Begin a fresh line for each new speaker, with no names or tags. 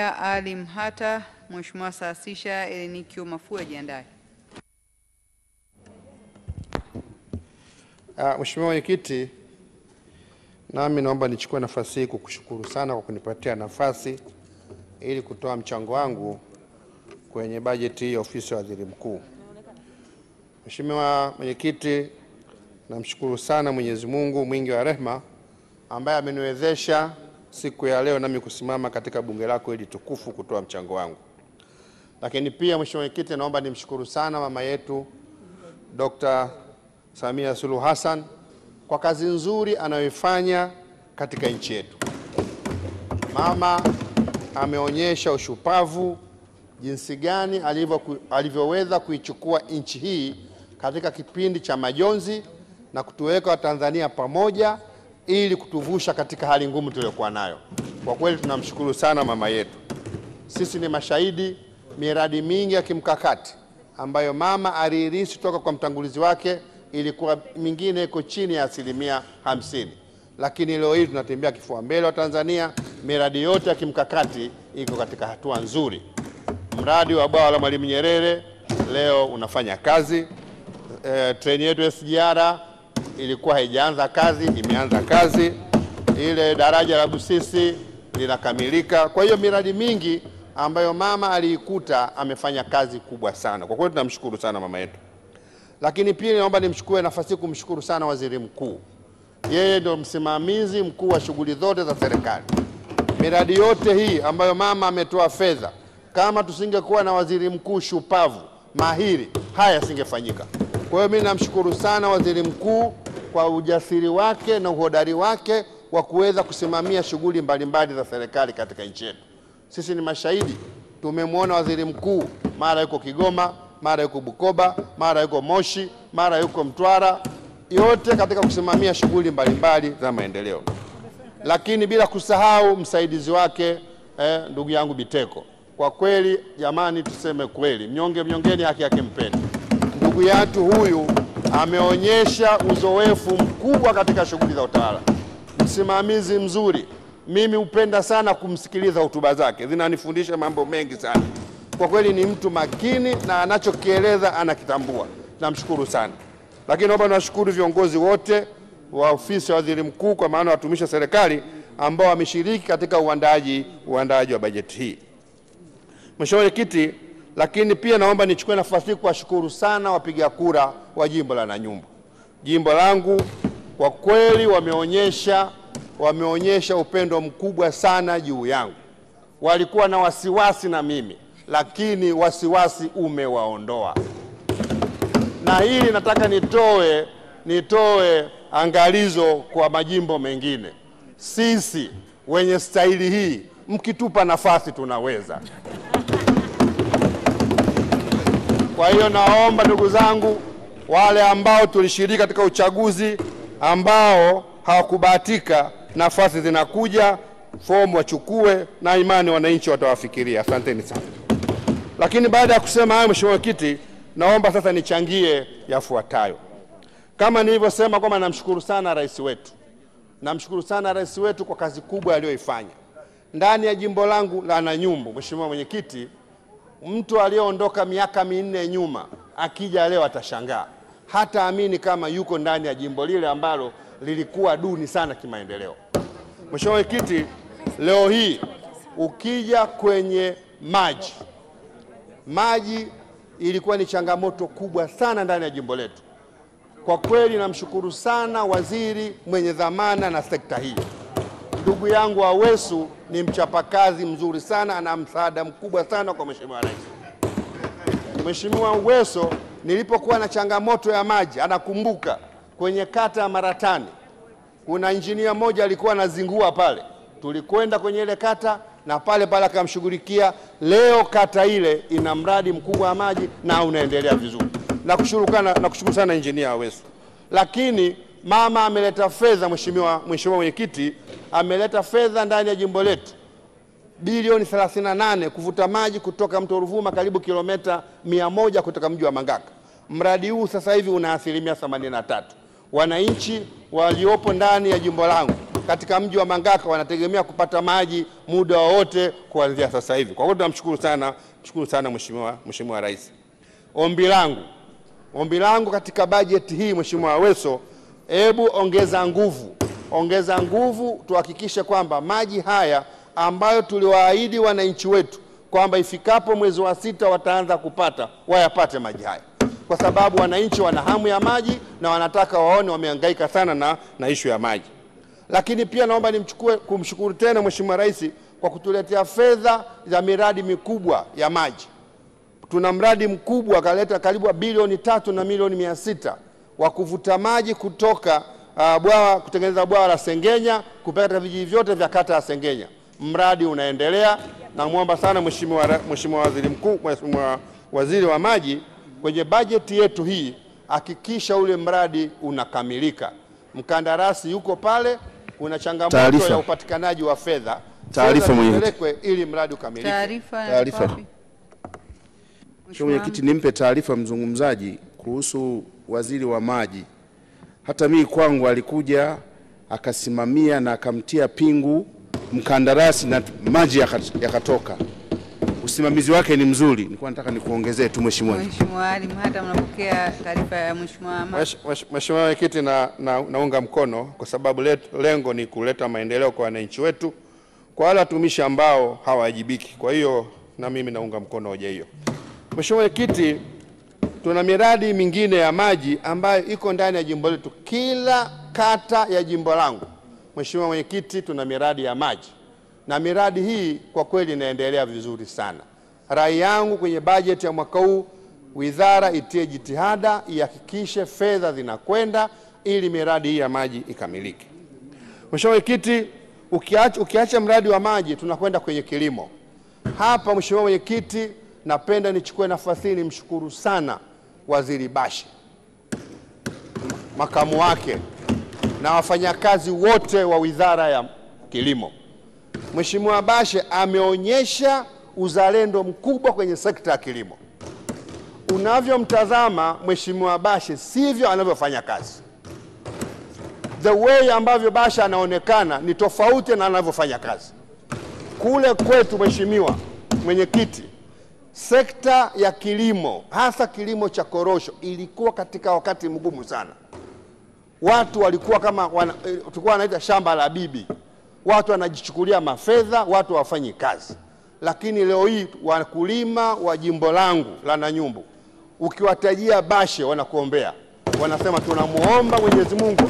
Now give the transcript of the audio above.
Mgombea Ali Mhata, Mheshimiwa Saasisha Elikio Mafua jiandae.
Mheshimiwa Mwenyekiti, nami naomba nichukue nafasi hii kukushukuru sana kwa kunipatia nafasi ili kutoa mchango wangu kwenye bajeti ya ofisi ya Waziri Mkuu. Mheshimiwa Mwenyekiti, namshukuru sana Mwenyezi Mungu mwingi wa rehema ambaye ameniwezesha siku ya leo nami kusimama katika bunge lako hili tukufu kutoa mchango wangu. Lakini pia Mheshimiwa Mwenyekiti, naomba nimshukuru sana mama yetu Dr. Samia Suluhu Hassan kwa kazi nzuri anayoifanya katika nchi yetu. Mama ameonyesha ushupavu jinsi gani alivyoweza kuichukua nchi hii katika kipindi cha majonzi na kutuweka Watanzania pamoja ili kutuvusha katika hali ngumu tuliyokuwa nayo. Kwa kweli tunamshukuru sana mama yetu. Sisi ni mashahidi miradi mingi ya kimkakati ambayo mama aliirisi toka kwa mtangulizi wake, ilikuwa mingine iko chini ya 50%. Lakini leo hii tunatembea kifua mbele wa Tanzania, miradi yote ya kimkakati iko katika hatua nzuri. Mradi wa bwawa la Mwalimu Nyerere leo unafanya kazi. Treni yetu SGR ilikuwa haijaanza kazi, imeanza kazi. Ile daraja la Busisi linakamilika. Kwa hiyo miradi mingi ambayo mama aliikuta amefanya kazi kubwa sana. Kwa kweli tunamshukuru sana mama yetu. Lakini pia naomba nimchukue nafasi kumshukuru sana Waziri Mkuu. Yeye ndio msimamizi mkuu wa shughuli zote za serikali. Miradi yote hii ambayo mama ametoa fedha, kama tusingekuwa na Waziri Mkuu shupavu, mahiri, haya singefanyika. Kwa hiyo mimi namshukuru sana Waziri Mkuu kwa ujasiri wake na uhodari wake wa kuweza kusimamia shughuli mbalimbali za serikali katika nchi yetu. Sisi ni mashahidi, tumemwona Waziri Mkuu mara yuko Kigoma, mara yuko Bukoba, mara yuko Moshi, mara yuko Mtwara, yote katika kusimamia shughuli mbalimbali za maendeleo. Lakini bila kusahau msaidizi wake ndugu yangu Biteko. Kwa kweli jamani, tuseme kweli, mnyongeni haki yake mpeni. Ndugu yetu huyu ameonyesha uzoefu mkubwa katika shughuli za utawala, msimamizi mzuri. Mimi hupenda sana kumsikiliza hotuba zake, zinanifundisha mambo mengi sana. Kwa kweli ni mtu makini na anachokieleza anakitambua. Namshukuru sana. Lakini naomba niwashukuru viongozi wote wa ofisi ya Waziri Mkuu, kwa maana watumishi wa serikali ambao wameshiriki katika uandaaji wa bajeti hii. Mheshimiwa Mwenyekiti, lakini pia naomba nichukue nafasi hii kuwashukuru sana wapiga kura wa jimbo la Nanyumbu. Jimbo langu kwa kweli wameonyesha upendo mkubwa sana juu yangu. Walikuwa na wasiwasi na mimi, lakini wasiwasi umewaondoa. Na hili nataka nitoe angalizo kwa majimbo mengine. Sisi wenye staili hii, mkitupa nafasi tunaweza. Kwa hiyo naomba ndugu zangu, wale ambao tulishiriki katika uchaguzi ambao hawakubahatika, nafasi zinakuja, fomu wachukue, na imani wananchi watawafikiria. Asanteni sana. Lakini baada ya kusema hayo, Mheshimiwa Mwenyekiti, naomba sasa nichangie yafuatayo. Kama nilivyosema kwamba namshukuru sana rais wetu. Namshukuru sana rais wetu kwa kazi kubwa aliyoifanya ndani ya jimbo langu la Nanyumbu. Mheshimiwa Mwenyekiti, mtu aliyeondoka miaka 4 nyuma akija leo atashangaa. Hata amini kama yuko ndani ya jimbo lile ambalo lilikuwa duni sana kimaendeleo. Mheshimiwa Mwenyekiti, leo hii ukija kwenye maji ilikuwa ni changamoto kubwa sana ndani ya jimbo letu. Kwa kweli namshukuru sana waziri mwenye dhamana na sekta hii. Ndugu yangu Awesu ni mchapakazi mzuri sana, ana msaada mkubwa sana kwa Mheshimiwa Rais. Mheshimiwa Awesu nilipokuwa na changamoto ya maji, anakumbuka kwenye kata ya Maratani kuna injinia mmoja alikuwa anazingua pale. Tulikwenda kwenye ile kata na pale akamshughulikia. Leo kata ile ina mradi mkubwa wa maji na unaendelea vizuri. Nakushukuru sana injinia Awesu. Lakini mama ameleta fedha, Mheshimiwa Mwenyekiti, ameleta fedha ndani ya jimbo letu bilioni 38 kuvuta maji kutoka mto Ruvuma karibu kilomita 100 kutoka mji wa Mangaka. Mradi huu sasa hivi una 83%. Wananchi waliopo ndani ya jimbo langu katika mji wa Mangaka wanategemea kupata maji muda wowote kuanzia sasa hivi. Kwa hiyo tunamshukuru sana Mheshimiwa Rais. Ombi langu katika bajeti hii, Mheshimiwa Aweso, hebu ongeza nguvu tuhakikishe kwamba maji haya ambayo tuliwaahidi wananchi wetu kwamba ifikapo mwezi wa 6 wataanza kupata, wayapate maji haya, kwa sababu wananchi wana hamu ya maji na wanataka waone wamehangaika sana na ishu ya maji. Lakini pia naomba kumshukuru tena Mheshimiwa Rais kwa kutuletea fedha za miradi mikubwa ya maji. Tuna mradi mkubwa kaleta karibu bilioni 3 na milioni 600 wa kuvuta maji kutoka kutengeneza bwawa la Sengenya kupeleka vijiji vyote vya kata ya Sengenya. Mradi unaendelea, na muomba sana Mheshimiwa Waziri Mkuu, Mheshimiwa Waziri wa Maji, kwenye bajeti yetu hii hakikisha ule mradi unakamilika. Mkandarasi yuko pale, kuna changamoto ya upatikanaji wa fedha.
Taarifa
mwenyekiti, ili mradi ukamilike.
Taarifa. Mwenyekiti, nimpe taarifa mzungumzaji kuhusu Waziri wa Maji. Hata mimi kwangu alikuja akasimamia na akamtia pingu mkandarasi na maji yakatoka. Usimamizi wake ni mzuri. Nilikuwa nataka nikuongezee tu Mheshimiwa.
Mheshimiwa Ali Mhata, mnapokea taarifa ya Mheshimiwa
Mheshimiwa Mwenyekiti, naunga mkono kwa sababu lengo ni kuleta maendeleo kwa wananchi wetu, kwa wale watumishi ambao hawajibiki. Kwa hiyo na mimi naunga mkono hoja hiyo. Mheshimiwa Mwenyekiti, tuna miradi mingine ya maji ambayo iko ndani ya jimbo letu. Kila kata ya jimbo langu, Mheshimiwa Mwenyekiti, tuna miradi ya maji, na miradi hii kwa kweli inaendelea vizuri sana. Rai yangu kwenye bajeti ya mwaka huu, wizara itie jitihada ihakikishe fedha zinakwenda ili miradi hii ya maji ikamilike. Mheshimiwa Mwenyekiti, ukiacha mradi wa maji, tunakwenda kwenye kilimo. Hapa Mheshimiwa Mwenyekiti, napenda nichukue nafasi hii nimshukuru sana Waziri Bashe, makamu wake na wafanyakazi wote wa Wizara ya Kilimo. Mheshimiwa Bashe ameonyesha uzalendo mkubwa kwenye sekta ya kilimo. Unavyomtazama Mheshimiwa Bashe sivyo anavyofanya kazi. The way ambavyo Bashe anaonekana ni tofauti na anavyofanya kazi. Kule kwetu Mheshimiwa Mwenyekiti, sekta ya kilimo, hasa kilimo cha korosho, ilikuwa katika wakati mgumu sana. Watu walikuwa tulikuwa wanaita shamba la bibi. Watu wanajichukulia mafedha, watu hawafanyi kazi. Lakini leo hii wakulima wa jimbo langu la Nanyumbu, ukiwatajia Bashe wanakuombea. Wanasema tunamuomba Mwenyezi Mungu